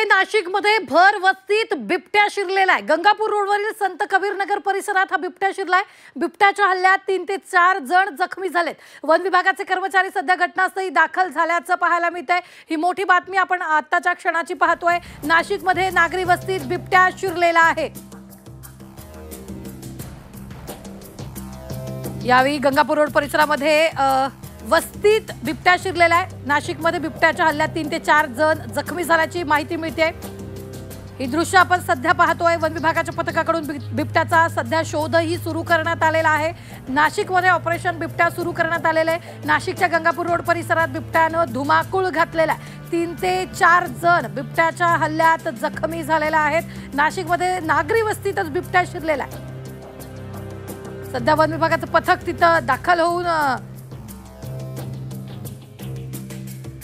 नाशिकमध्ये भर वस्तीत बिबट्या शिरलेला आहे। गंगापूर रोडवरील संत कबीर नगर परिसरात हा बिबट्या शिरलाय। बिबट्याच्या हल्ल्यात 3 ते 4 जण जखमी झालेत। वन विभागाचे कर्मचारी सध्या घटनास्थळी दाखल झाल्याचं पाहायला मिळतंय। ही मोठी बातमी आपण आताच्या क्षणाची पाहतोय। नाशिकमध्ये नागरी वस्तीत बिबट्या शिरलेला आहे। यावेळी गंगापूर रोड परिसरामध्ये वस्तीत बिबट्या शिरलेला आहे। नाशिकमध्ये बिबट्याच्या हल्ल्यात 3 ते 4 जण जखमी झाल्याची माहिती मिळते। ही दृश्य आपण सध्या पाहतोय। वन विभागाच्या पथकाकडून बिबट्याचा सध्या शोधही सुरू करण्यात आलेला आहे। नाशिकमध्ये ऑपरेशन बिबट्या सुरू करण्यात आलेले आहे। नाशिकच्या गंगापूर रोड परिसरात बिबट्यानं धुमाकूळ घातलेला आहे। 3 ते 4 जण बिबट्याच्या हल्ल्यात जखमी झालेले आहेत। नाशिकमध्ये नागरी वस्तीतच बिबट्या शिरलेला आहे। सध्या वन विभागाचं पथक तिथं दाखल होऊन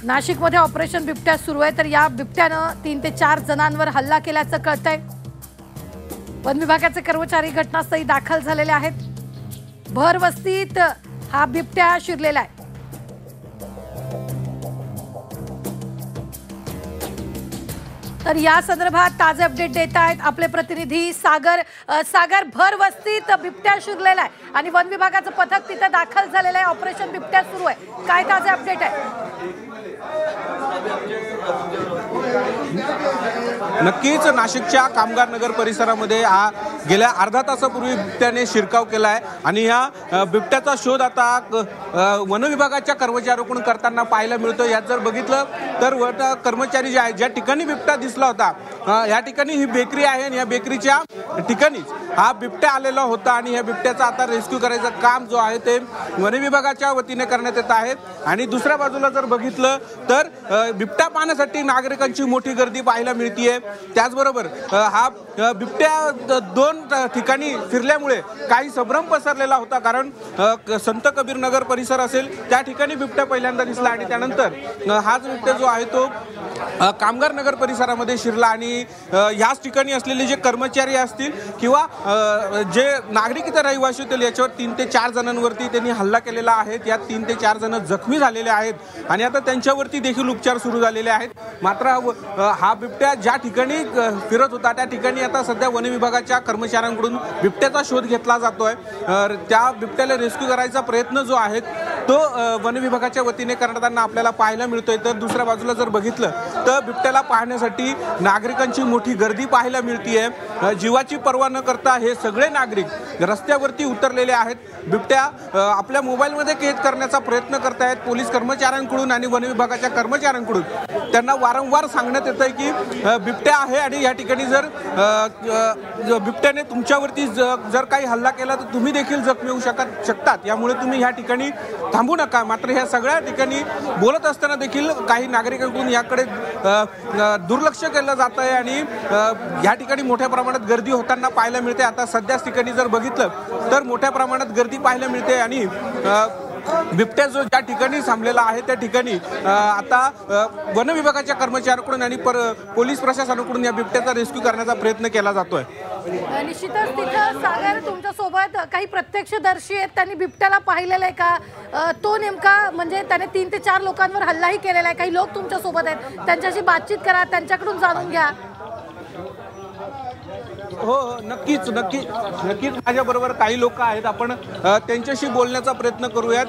नाशिकमध्ये ऑपरेशन बिबट्या सुरू आहे। तर या बिबट्यानं 3 ते 4 जणांवर हल्ला केल्याचं कळतंय। वन विभागाचे कर्मचारी घटनास्थळी दाखल झालेले आहेत। भर वस्तीत हा बिबट्या शिरलेला आहे। तर या संदर्भात ताजे अपडेट देत आहेत आपले प्रतिनिधी सागर। भर वस्तीत बिबट्या शिरलेला आहे आणि वन विभागाचं पथक तिथे दाखल झालेलं आहे। ऑपरेशन बिबट्या सुरू आहे। काय ताजे अपडेट आहे? नक्कीच नाशिकच्या कामगार नगर परिसरामध्ये गेल्या अर्धा तासापूर्वी बिबट्याने शिरकाव केला आहे आणि ह्या बिबट्याचा शोध आता वन विभागाच्या कर्मचाऱ्यांकडून करताना पाहायला मिळतो। यात जर बघितलं तर कर्मचारी जे आहेत, ज्या ठिकाणी बिबट्या दिसला होता या ठिकाणी ही बेकरी आहे आणि या बेकरीच्या ठिकाणीच हा बिबट्या आलेला होता आणि या बिबट्याचा आता रेस्क्यू करायचं काम जो आहे ते वन विभागाच्या वतीने करण्यात येत आहे। आणि दुसऱ्या बाजूला जर बघितलं तर बिबट्या पाहण्यासाठी नागरिकांची मोठी गर्दी पाहायला मिळतीये। त्याचबरोबर हा बिबट्या 2 ठिकाणी फिरल्यामुळे काही संभ्रम पसरलेला होता, कारण संत कबीर नगर परिसर असेल त्या ठिकाणी बिबट्या पहिल्यांदा दिसला आणि त्यानंतर हाच बिबट्या जो आहे तो कामगार नगर परिसरामध्ये शिरला आणि याच ठिकाणी असलेले जे कर्मचारी असतील किंवा जे नागरिक इतर रहिवासी होतील याच्यावर 3 ते 4 जणांवरती त्यांनी हल्ला केलेला आहे। यात 3 ते 4 जण जखमी झालेले आहेत आणि आता त्यांच्यावरती देखील उपचार सुरू झालेले आहेत। मात्र हा बिबट्या ज्या ठिकाणी फिरत होता त्या ठिकाणी आता सध्या वन विभागाच्या कर्मचाऱ्यांकडून बिबट्याचा शोध घेतला जातोय। त्या बिबट्याला रेस्क्यू करायचा प्रयत्न जो आहे तो वन विभागाच्या वतीने करताना आपल्याला पाहायला मिळतोय। तर दुसऱ्या बाजूला जर बघितलं तर बिबट्याला पाहण्यासाठी नागरिकांची मोठी गर्दी पाहायला मिळतीये। जीवाची पर्वा न करता हे सगळे नागरिक रस्त्यावरती उतरलेले आहेत। बिबट्या आपल्या मोबाईलमध्ये कैद करण्याचा प्रयत्न करतायत पोलीस कर्मचाऱ्यांकडून आणि वन विभागाच्या कर्मचाऱ्यांकडून। त्यांना वारंवार सांगण्यात येत आहे की बिबट्या आहे आणि या ठिकाणी जर बिबट्याने तुमच्यावरती जर काही हल्ला केला तर तुम्ही देखील जखमी होऊ शकतात, यामुळे तुम्ही या ठिकाणी थांबू नका। मात्र ह्या सगळ्या ठिकाणी बोलत असताना देखील काही नागरिकांकडून याकडे दुर्लक्ष केलं जात आहे आणि या ठिकाणी मोठ्या प्रमाणात गर्दी होताना पाहायला मिळते। आता सध्याच ठिकाणी जर बघितलं तर मोठ्या प्रमाणात गर्दी पाहायला मिळते आणि बिबट्या जो ज्या ठिकाणी थांबलेला आहे त्या ठिकाणी आता वन विभागाच्या कर्मचाऱ्यांकडून आणि पोलीस प्रशासनाकडून या बिबट्याचा रेस्क्यू करण्याचा प्रयत्न केला जातोय। निश्चितच तिथं सागर तुमच्या सोबत काही प्रत्यक्षदर्शी आहेत, त्यांनी बिबट्याला पाहिलेलं आहे का? तो नेमका म्हणजे त्याने 3 ते 4 लोकांवर हल्लाही केलेला आहे। काही लोक तुमच्या सोबत आहेत, त्यांच्याशी बातचीत करा, त्यांच्याकडून जाणून घ्या। हो नक्कीच माझ्याबरोबर काही लोक आहेत, आपण त्यांच्याशी बोलण्याचा प्रयत्न करूयात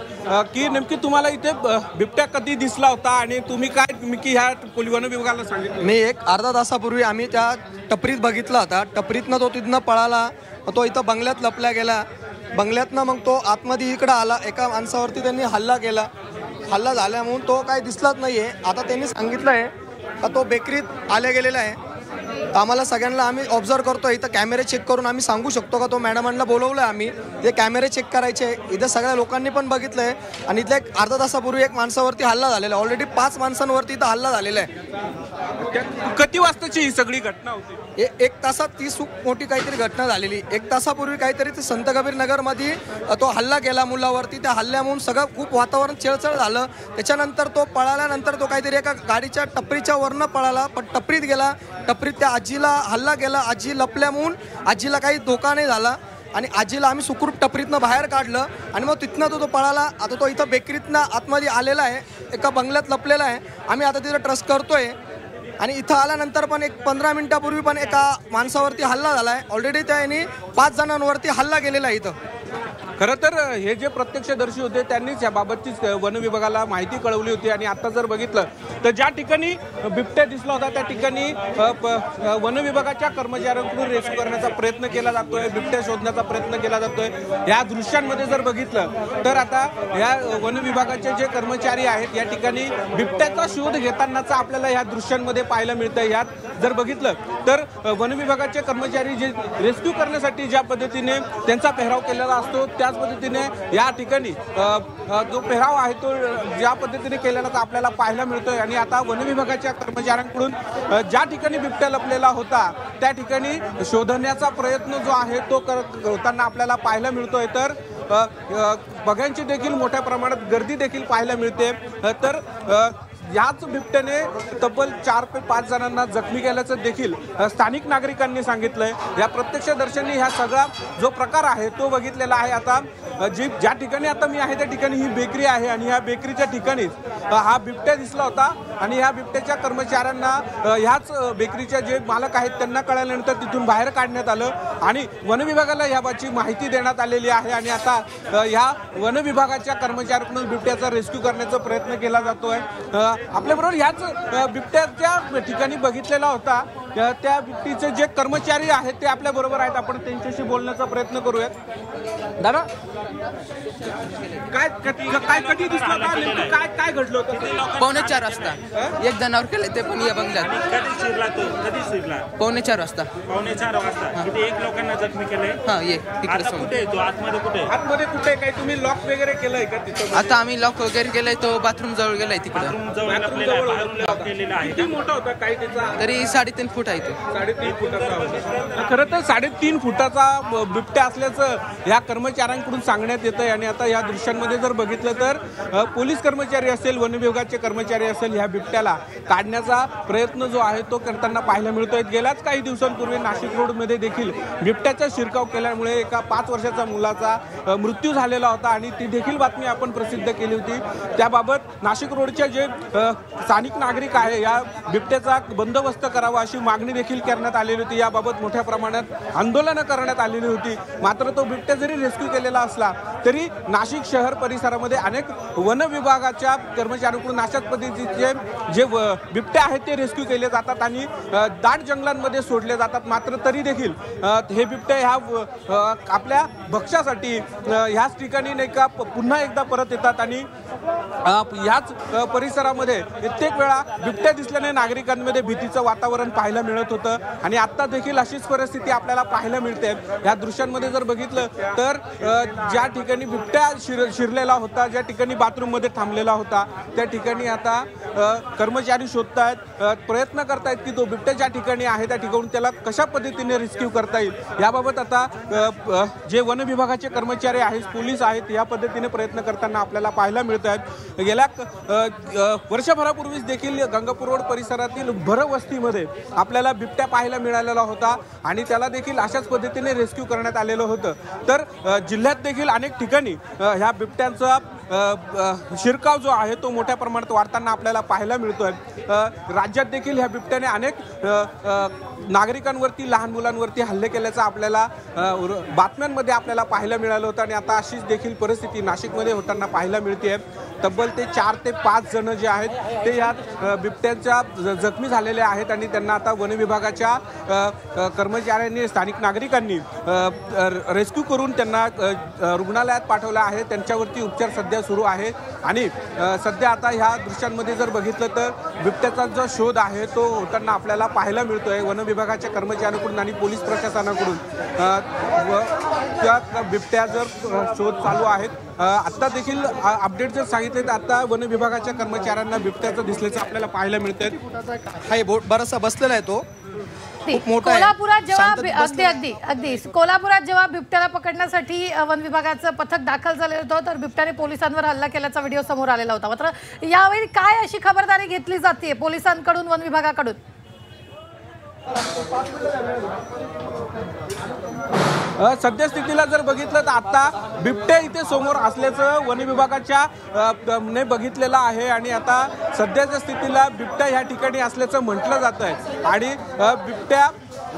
की नेमकी तुम्हाला इथे बिबट्या कधी दिसला होता आणि तुम्ही ह्या वन विभागाला सांगितलं? मी एक अर्धा तासापूर्वी आम्ही त्या टपरीत बघितला होता। टपरीतनं तो तिथनं पळाला, तो इथं बंगल्यात लपला गेला। बंगल्यातनं मग तो आतमध्ये इकडं आला। एका माणसावरती त्यांनी हल्ला केला। हल्ला झाल्यामुळे तो काही दिसलाच नाही आहे। आता त्यांनी सांगितलं आहे का तो बेकरीत आले गेलेला आहे। तर आम्हाला सगळ्यांना आम्ही ऑब्झर्व करतो, इथं कॅमेरे चेक करून आम्ही सांगू शकतो का तो मॅडमांना बोलवलं आहे आम्ही, ते कॅमेरे चेक करायचे। इथं सगळ्या लोकांनी पण बघितलं आहे आणि इथल्या एक अर्धा तासापूर्वी एक माणसावरती हल्ला झालेला आहे। ऑलरेडी 5 माणसांवरती इथं हल्ला झालेला आहे। किती वाजताची ही सगळी घटना होती? 1 तासात ती मोठी काहीतरी घटना झालेली। 1 तासापूर्वी काहीतरी ते संत कबीर नगरमध्ये तो हल्ला केला मुलावरती। त्या हल्ल्यामुळे सगळं खूप वातावरण चिळचळ झालं। त्याच्यानंतर तो पळाल्यानंतर तो काहीतरी एका गाडीच्या टपरीच्या वरनं पळाला, पण टपरीत गेला। टपरीत त्या आजीला हल्ला केला। आजी लपल्यामुळे आजीला काही धोका नाही झाला आणि आजीला आम्ही सुखरूप टपरीतनं बाहेर काढलं आणि मग तिथनं तो पळाला। आता तो इथं बेकरीतनं आतमध्ये आलेला आहे, एका बंगल्यात लपलेला आहे। आम्ही आता तिथं ट्रस्ट करतोय आणि इथं आल्यानंतर पण एक 15 मिनिटापूर्वी पण एका माणसावरती हल्ला झाला आहे. ऑलरेडी त्यांनी 5 जणांवरती हल्ला केलेला आहे इथं. खरं तर हे जे प्रत्यक्षदर्शी होते त्यांनीच याबाबतची वन विभागाला माहिती कळवली होती आणि आता जर बघितलं तर ज्या ठिकाणी बिबट्या दिसला होता त्या ठिकाणी वन विभागाच्या कर्मचाऱ्यांकडून रेस्क्यू करण्याचा प्रयत्न केला जातोय, बिबट्या शोधण्याचा प्रयत्न केला जातोय. या दृश्यांमध्ये जर बघितलं तर आता या वन विभागाचे जे कर्मचारी आहेत या ठिकाणी बिबट्याचा शोध घेतानाचा आपल्याला या दृश्यांमध्ये पाहायला मिळतं. यात जर बघितलं तर वन विभागाचे कर्मचारी जे रेस्क्यू करण्यासाठी ज्या पद्धतीने त्यांचा पेहराव केलेला असतो त्याच पद्धतीने या ठिकाणी जो पेहराव आहे तो ज्या पद्धतीने केलेला आपल्याला पाहायला मिळतोय. आणि आता वन विभागाच्या कर्मचाऱ्यांकडून ज्या ठिकाणी बिबट्या लपलेला होता त्या ठिकाणी शोधण्याचा प्रयत्न जो आहे तो होताना आपल्याला पाहायला मिळतोय. तर बघ्यांची देखील मोठ्या प्रमाणात गर्दी देखील पाहायला मिळते. तर याच बिबट्याने तब्बल 4 ते 5 जणांना जखमी केल्याचं देखील स्थानिक नागरिकांनी सांगितलंय. या प्रत्यक्षदर्शींनी ह्या सगळा जो प्रकार आहे तो बघितलेला आहे. आता ज्या ठिकाणी आता मी आहे त्या ठिकाणी ही बेकरी आहे आणि ह्या बेकरीच्या ठिकाणीच हा बिबट्या दिसला होता आणि ह्या बिबट्याच्या कर्मचाऱ्यांना ह्याच बेकरीच्या जे मालक आहेत त्यांना कळल्यानंतर तिथून बाहेर काढण्यात आलं आणि वन विभागाला याबाबतची माहिती देण्यात आलेली आहे. आणि आता ह्या वन विभागाच्या कर्मचाऱ्यांकडून बिबट्याचा रेस्क्यू करण्याचा प्रयत्न केला जातोय. आपल्याबरोबर ह्याच बिबट्याच्या ठिकाणी बघितलेला होता त्या बिबटीचे जे कर्मचारी आहेत ते आपल्या बरोबर आहेत. आपण त्यांच्याशी बोलण्याचा प्रयत्न करूयात. दादा काय कधी दिसलं काय काय घडलं होतं? 4:45 वाजता एक जणावर केलं ते पण या बंगल्यात. कधी शिरला तो? कधी शिरला? 4:45 वाजता. 4:45 वाजता. किती एक लोकांना जखमी केलंय? हा ये तिकडे आता समोर. कुठे आहे तो? आतमध्ये कुठे आहे? आतमध्ये कुठे काय तुम्ही लॉक वगैरे केलंय का तिथं? आता आम्ही लॉक वगैरे केलंय. तो बाथरूम जवळ गेलाय तिकडं. बाथरूम जवळ लपलेला आहे, बाहेरून लॉक केलेला आहे. किती मोठा होता काय त्याचा? तरी 3.5 फूट आहे तो. 3.5 फुटाचा होता. खरं तर 3.5 फुटाचा बिबट्या असल्याचं या कर्मचाऱ्यांकडून सांगण्यात येतंय. आणि आता या दृश्यांमध्ये जर बघितलं तर पोलीस कर्मचारी असेल, वन विभागाचे कर्मचारी असेल, ह्या बिबट्याला काढण्याचा प्रयत्न जो आहे तो करताना पाहायला मिळतोय. गेल्याच काही दिवसांपूर्वी नाशिक रोडमध्ये देखील बिबट्याचा शिरकाव केल्यामुळे एका 5 वर्षाच्या मुलाचा मृत्यू झालेला होता आणि ती देखील बातमी आपण प्रसिद्ध केली होती. त्याबाबत नाशिक रोडच्या जे स्थानिक नागरिक आहे या बिबट्याचा बंदोबस्त करावा अशी मागणी देखील करण्यात आलेली होती. याबाबत मोठ्या प्रमाणात आंदोलनं करण्यात आलेली होती. मात्र तो बिबट्या जरी रेस्क्यू केलेला असला तरी नाशिक शहर परिसरामध्ये अनेक वन विभागाच्या कर्मचाऱ्यांकडून अशाच पद्धतीचे जे बिबट्या आहेत ते रेस्क्यू केले जातात आणि दाट जंगलांमध्ये सोडले जातात. मात्र तरी देखील हे बिबट्या ह्या आपल्या भक्ष्यासाठी ह्याच ठिकाणी नाही का पुन्हा एकदा परत येतात आणि ह्याच परिसरामध्ये कित्येक वेळा बिबट्या दिसल्याने नागरिकांमध्ये भीतीचं वातावरण पाहायला मिळत होतं. आणि आता देखील अशीच परिस्थिती आपल्याला पाहायला मिळते. या दृश्यांमध्ये जर बघितलं तर ज्या ठिकाणी बिबट्या शिरलेला होता, ज्या ठिकाणी बाथरूममध्ये थांबलेला होता त्या ठिकाणी आता कर्मचारी शोधतायत, प्रयत्न करतायत की तो बिबट्या ज्या ठिकाणी आहे त्या ठिकाणी त्याला कशा पद्धतीने रेस्क्यू करता येईल. याबाबत आता जे वन विभागाचे कर्मचारी आहेत, पोलीस आहेत, या पद्धतीने प्रयत्न करताना आपल्याला पाहायला मिळत आहेत. गेल्या वर्षभरापूर्वीच देखील गंगापूर रोड परिसरातील भरवस्तीमध्ये आपल्याला बिबट्या पाहायला मिळालेला होता आणि त्याला देखील अशाच पद्धतीने रेस्क्यू करण्यात आलेलं होतं. तर जिल्ह्यात देखील अनेक ठिकाणी ह्या बिबट्यांचा शिरकाव जो आहे तो मोठ्या प्रमाणात वाढताना आपल्याला पाहायला मिळतोय. राज्यात देखील ह्या बिबट्याने अनेक नागरिकांवरती, लहान मुलांवरती हल्ले केल्याचं आपल्याला बातम्यांमध्ये आपल्याला पाहायला मिळालं होतं. आणि आता अशीच देखील परिस्थिती नाशिकमध्ये होताना पाहायला मिळते. तब्बल ते 4 ते 5 जण जे आहेत ते यात बिबट्यांच्या जखमी झालेले आहेत आणि त्यांना आता वन विभागाच्या कर्मचाऱ्यांनी, स्थानिक नागरिकांनी रेस्क्यू करून त्यांना रुग्णालयात पाठवलं आहे. त्यांच्यावरती उपचार सध्या सुरू आहे. आणि सध्या आता ह्या दृश्यांमध्ये जर बघितलं तर बिबट्याचा जो शोध आहे तो होताना आपल्याला पाहायला मिळतोय. वन विभागाच्या कर्मचाऱ्यांकडून आणि पोलीस प्रशासनाकडून त्या बिबट्या जर शोध चालू आहेत. आता देखील अपडेट जर सांगितले तर आता वन विभागाच्या कर्मचाऱ्यांना बिबट्याचं दिसल्याचं आपल्याला पाहायला मिळतंय. हाय बोट बराचसा बसलेला आहे तो. खूप मोठा आहे. कोल्हापुरात जेव्हा शांततेत अगदी कोल्हापुरात जेव्हा बिबट्याला पकडण्यासाठी वन विभागाचं पथक दाखल झालेलं होतं तर बिबट्याने पोलिसांवर हल्ला केल्याचा व्हिडिओ समोर आलेला होता. मात्र यावेळी काय अशी खबरदारी घेतली जाते पोलिसांकडून, वन विभागाकडून? सद्यस्थितीला जर बघितलं तर आता बिबट्या इथे समोर असल्याचं वन विभागाच्या ने बघितलेलं आहे आणि आता सध्याच्या स्थितीला बिबट्या ह्या ठिकाणी असल्याचं म्हटलं जात आहे आणि बिबट्या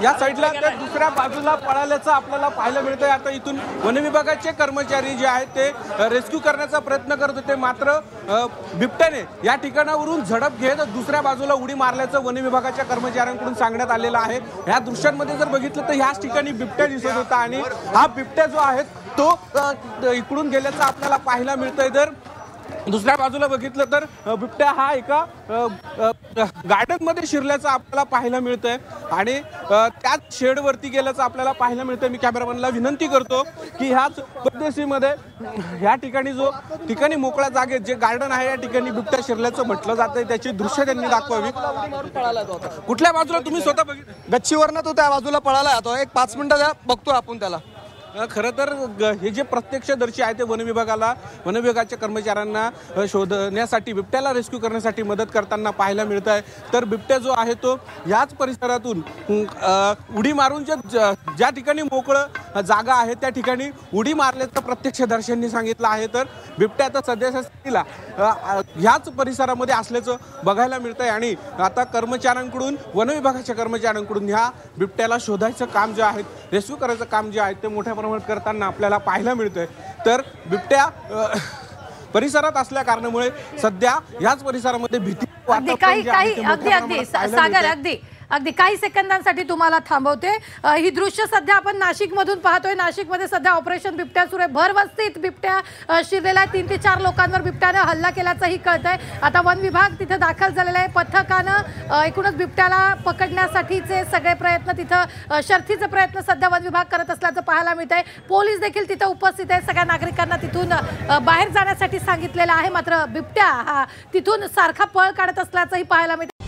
या साईडला तर दुसऱ्या बाजूला पळाल्याचं आपल्याला पाहायला मिळतंय। आता इथून वन विभागाचे कर्मचारी जे आहेत ते रेस्क्यू करण्याचा प्रयत्न करत होते, मात्र बिबट्याने या ठिकाणावरून झडप घेत दुसऱ्या बाजूला उडी मारल्याचं वन विभागाच्या कर्मचाऱ्यांकडून सांगण्यात आलेलं आहे। ह्या दृश्यांमध्ये जर बघितलं तर ह्याच ठिकाणी बिबट्या दिसत होता आणि हा बिबट्या जो आहे तो इकडून गेल्याचं आपल्याला पाहायला मिळतंय। तर दुसऱ्या बाजूला बघितलं तर बिबट्या हा एका गार्डन मध्ये शिरल्याचं आपल्याला पाहायला मिळतंय आणि त्याच शेडवरती गेल्याचं आपल्याला पाहायला मिळतंय। मी कॅमेरामॅनला विनंती करतो की ह्याच पद्धतीमध्ये ह्या ठिकाणी जो ठिकाणी मोकळ्या जागेत जे गार्डन आहे या ठिकाणी बिबट्या शिरल्याचं म्हटलं जातंय, त्याची दृश्य त्यांनी दाखवावी। कुठल्या बाजूला तुम्ही स्वतः बघितलं? गच्चीवरनं तो त्या बाजूला पळाला तो एक 5 मिनिटं द्या, बघतो आपण त्याला। खरं तर हे जे प्रत्यक्षदर्शी आहे ते वन विभागाच्या कर्मचाऱ्यांना शोधण्यासाठी बिबट्याला रेस्क्यू करण्यासाठी मदत करताना पाहायला मिळत आहे। तर बिबट्या जो आहे तो याच परिसरातून उडी मारून ज्या ठिकाणी मोकळं जागा आहे त्या ठिकाणी उडी मारल्याचं प्रत्यक्षदर्शींनी सांगितलं आहे। तर बिबट्या आता सध्याच्या स्थितीला ह्याच परिसरामध्ये असल्याचं बघायला मिळतंय आणि आता कर्मचाऱ्यांकडून वन विभागाच्या कर्मचाऱ्यांकडून ह्या बिबट्याला शोधायचं काम जे आहे, रेस्क्यू करायचं काम जे आहे ते मोठ्या प्रमाणात करताना आपल्याला पाहायला मिळतंय। तर बिबट्या परिसरात असल्या कारणामुळे सध्या याच परिसरामध्ये भीती अगदी काही सेकंदांसाठी तुम्हाला थांबवते। ही दृश्य सध्या आपण नाशिकमधून पाहतोय। नाशिकमध्ये सध्या ऑपरेशन बिबट्या सुरू आहे। भरवस्तीत बिबट्या शिरलेला आहे। 3 ते 4 लोकांवर बिबट्याने हल्ला केल्याचंही कळतंय। आता वन विभाग तिथे दाखल झालेला आहे। पथकानं एकूणच बिबट्याला पकडण्यासाठीचे सगळे प्रयत्न तिथं शर्थीचे प्रयत्न सध्या वन विभाग करत असल्याचं पाहायला मिळत आहे। पोलीस देखील तिथं उपस्थित आहे। सगळ्या नागरिकांना तिथून बाहेर जाण्यासाठी सांगितलेलं आहे, मात्र बिबट्या हा तिथून सारखा पळ काढत असल्याचंही पाहायला मिळतं।